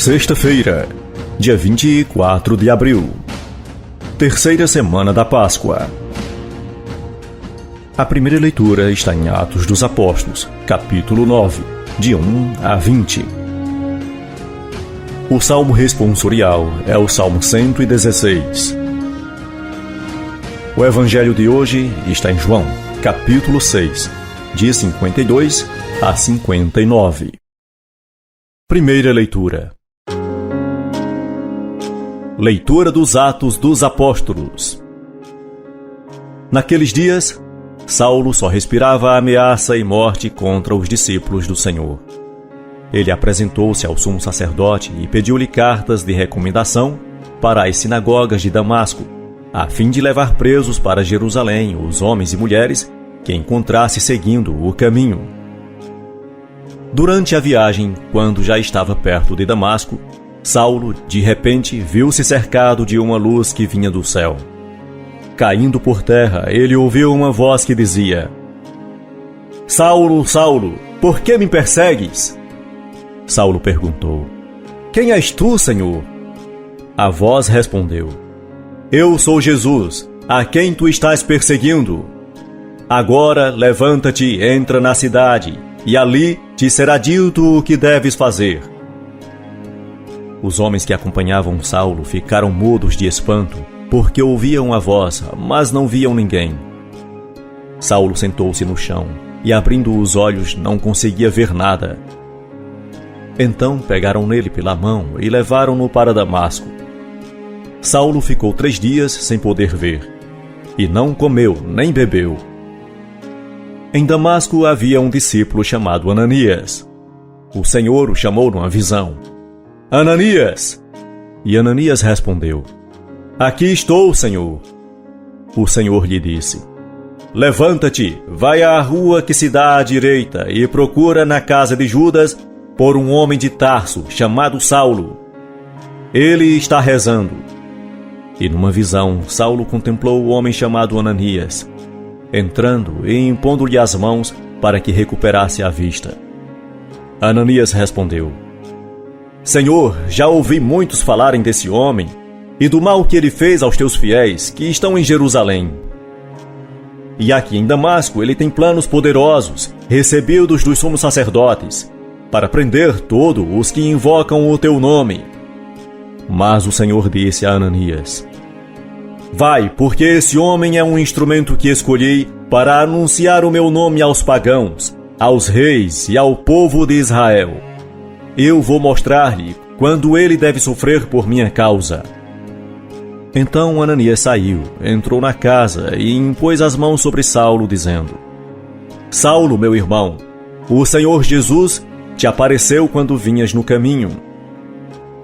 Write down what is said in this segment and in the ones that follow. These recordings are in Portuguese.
Sexta-feira, dia 24 de abril. Terceira semana da Páscoa. A primeira leitura está em Atos dos Apóstolos, capítulo 9, de 1 a 20. O salmo responsorial é o Salmo 116. O evangelho de hoje está em João, capítulo 6, de 52 a 59. Primeira leitura. Leitura dos Atos dos Apóstolos. Naqueles dias, Saulo só respirava ameaça e morte contra os discípulos do Senhor. Ele apresentou-se ao sumo sacerdote e pediu-lhe cartas de recomendação para as sinagogas de Damasco, a fim de levar presos para Jerusalém os homens e mulheres que encontrasse seguindo o caminho. Durante a viagem, quando já estava perto de Damasco, Saulo, de repente, viu-se cercado de uma luz que vinha do céu. Caindo por terra, ele ouviu uma voz que dizia: Saulo, Saulo, por que me persegues? Saulo perguntou: Quem és tu, Senhor? A voz respondeu: Eu sou Jesus, a quem tu estás perseguindo. Agora levanta-te, entra na cidade, e ali te será dito o que deves fazer. Os homens que acompanhavam Saulo ficaram mudos de espanto, porque ouviam a voz, mas não viam ninguém. Saulo sentou-se no chão, e abrindo os olhos não conseguia ver nada. Então pegaram nele pela mão e levaram-no para Damasco. Saulo ficou 3 dias sem poder ver, e não comeu nem bebeu. Em Damasco havia um discípulo chamado Ananias. O Senhor o chamou numa visão: Ananias! E Ananias respondeu: Aqui estou, Senhor. O Senhor lhe disse: Levanta-te, vai à rua que se dá à direita e procura na casa de Judas por um homem de Tarso chamado Saulo. Ele está rezando. E numa visão, Saulo contemplou o homem chamado Ananias, entrando e impondo-lhe as mãos para que recuperasse a vista. Ananias respondeu: Senhor, já ouvi muitos falarem desse homem e do mal que ele fez aos teus fiéis que estão em Jerusalém. E aqui em Damasco ele tem planos poderosos, recebidos dos sumos sacerdotes, para prender todos os que invocam o teu nome. Mas o Senhor disse a Ananias: Vai, porque esse homem é um instrumento que escolhi para anunciar o meu nome aos pagãos, aos reis e ao povo de Israel. Eu vou mostrar-lhe quando ele deve sofrer por minha causa. Então Ananias saiu, entrou na casa e impôs as mãos sobre Saulo, dizendo: Saulo, meu irmão, o Senhor Jesus te apareceu quando vinhas no caminho.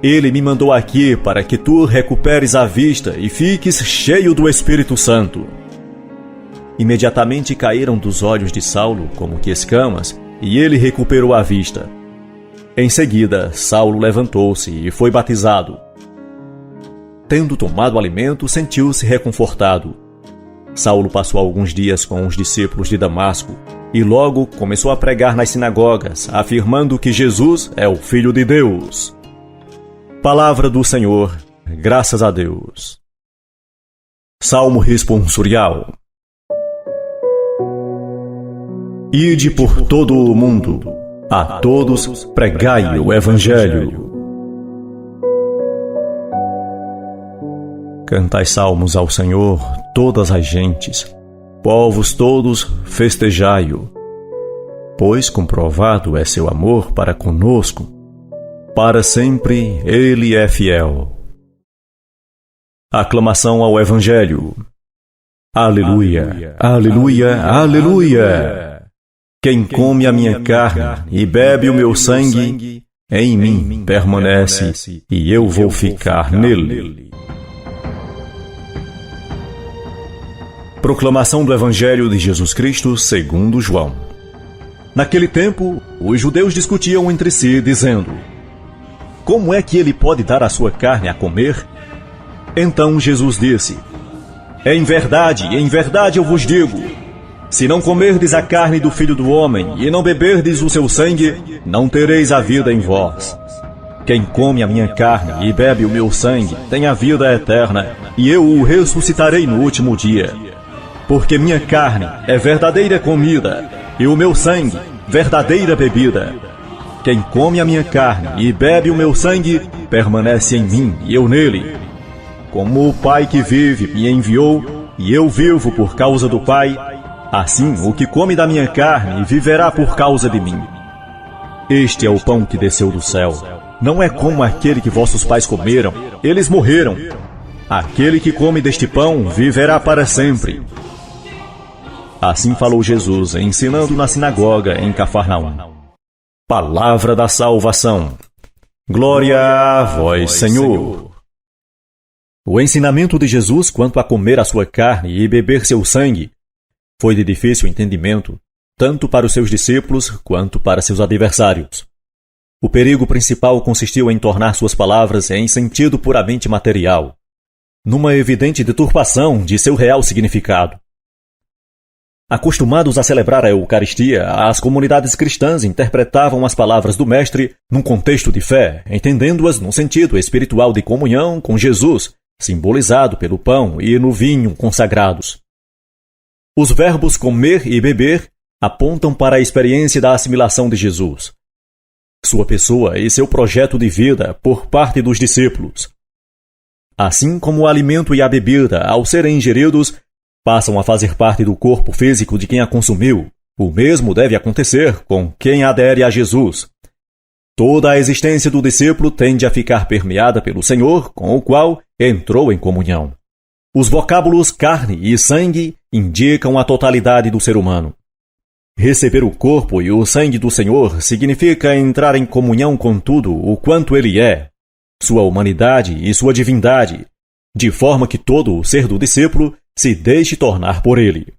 Ele me mandou aqui para que tu recuperes a vista e fiques cheio do Espírito Santo. Imediatamente caíram dos olhos de Saulo como que escamas, e ele recuperou a vista. Em seguida, Saulo levantou-se e foi batizado. Tendo tomado alimento, sentiu-se reconfortado. Saulo passou alguns dias com os discípulos de Damasco e logo começou a pregar nas sinagogas, afirmando que Jesus é o Filho de Deus. Palavra do Senhor, graças a Deus. Salmo responsorial. Ide por todo o mundo, a todos pregai o Evangelho. Cantai salmos ao Senhor, todas as gentes, povos todos, festejai-o. Pois comprovado é seu amor para conosco, para sempre ele é fiel. Aclamação ao Evangelho. Aleluia, aleluia, aleluia! Quem come a minha carne e bebe o meu sangue, em mim permanece e eu vou ficar nele. Proclamação do Evangelho de Jesus Cristo segundo João. Naquele tempo, os judeus discutiam entre si, dizendo: Como é que ele pode dar a sua carne a comer? Então Jesus disse: em verdade eu vos digo, se não comerdes a carne do Filho do Homem e não beberdes o seu sangue, não tereis a vida em vós. Quem come a minha carne e bebe o meu sangue tem a vida eterna, e eu o ressuscitarei no último dia. Porque minha carne é verdadeira comida, e o meu sangue, verdadeira bebida. Quem come a minha carne e bebe o meu sangue, permanece em mim e eu nele. Como o Pai que vive me enviou, e eu vivo por causa do Pai, assim o que come da minha carne viverá por causa de mim. Este é o pão que desceu do céu. Não é como aquele que vossos pais comeram, eles morreram. Aquele que come deste pão viverá para sempre. Assim falou Jesus, ensinando na sinagoga em Cafarnaum. Palavra da salvação. Glória a vós, Senhor. O ensinamento de Jesus quanto a comer a sua carne e beber seu sangue foi de difícil entendimento, tanto para os seus discípulos quanto para seus adversários. O perigo principal consistiu em tornar suas palavras em sentido puramente material, numa evidente deturpação de seu real significado. Acostumados a celebrar a Eucaristia, as comunidades cristãs interpretavam as palavras do Mestre num contexto de fé, entendendo-as num sentido espiritual de comunhão com Jesus, simbolizado pelo pão e no vinho consagrados. Os verbos comer e beber apontam para a experiência da assimilação de Jesus, sua pessoa e seu projeto de vida por parte dos discípulos. Assim como o alimento e a bebida, ao serem ingeridos, passam a fazer parte do corpo físico de quem a consumiu, o mesmo deve acontecer com quem adere a Jesus. Toda a existência do discípulo tende a ficar permeada pelo Senhor, com o qual entrou em comunhão. Os vocábulos carne e sangue indicam a totalidade do ser humano. Receber o corpo e o sangue do Senhor significa entrar em comunhão com tudo o quanto Ele é, sua humanidade e sua divindade, de forma que todo o ser do discípulo se deixe tornar por Ele.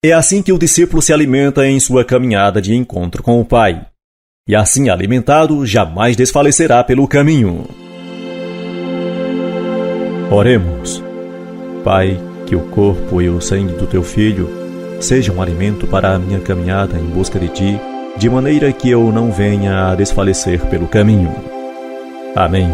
É assim que o discípulo se alimenta em sua caminhada de encontro com o Pai, e assim alimentado jamais desfalecerá pelo caminho. Oremos. Pai, que o corpo e o sangue do Teu Filho sejam um alimento para a minha caminhada em busca de Ti, de maneira que eu não venha a desfalecer pelo caminho. Amém.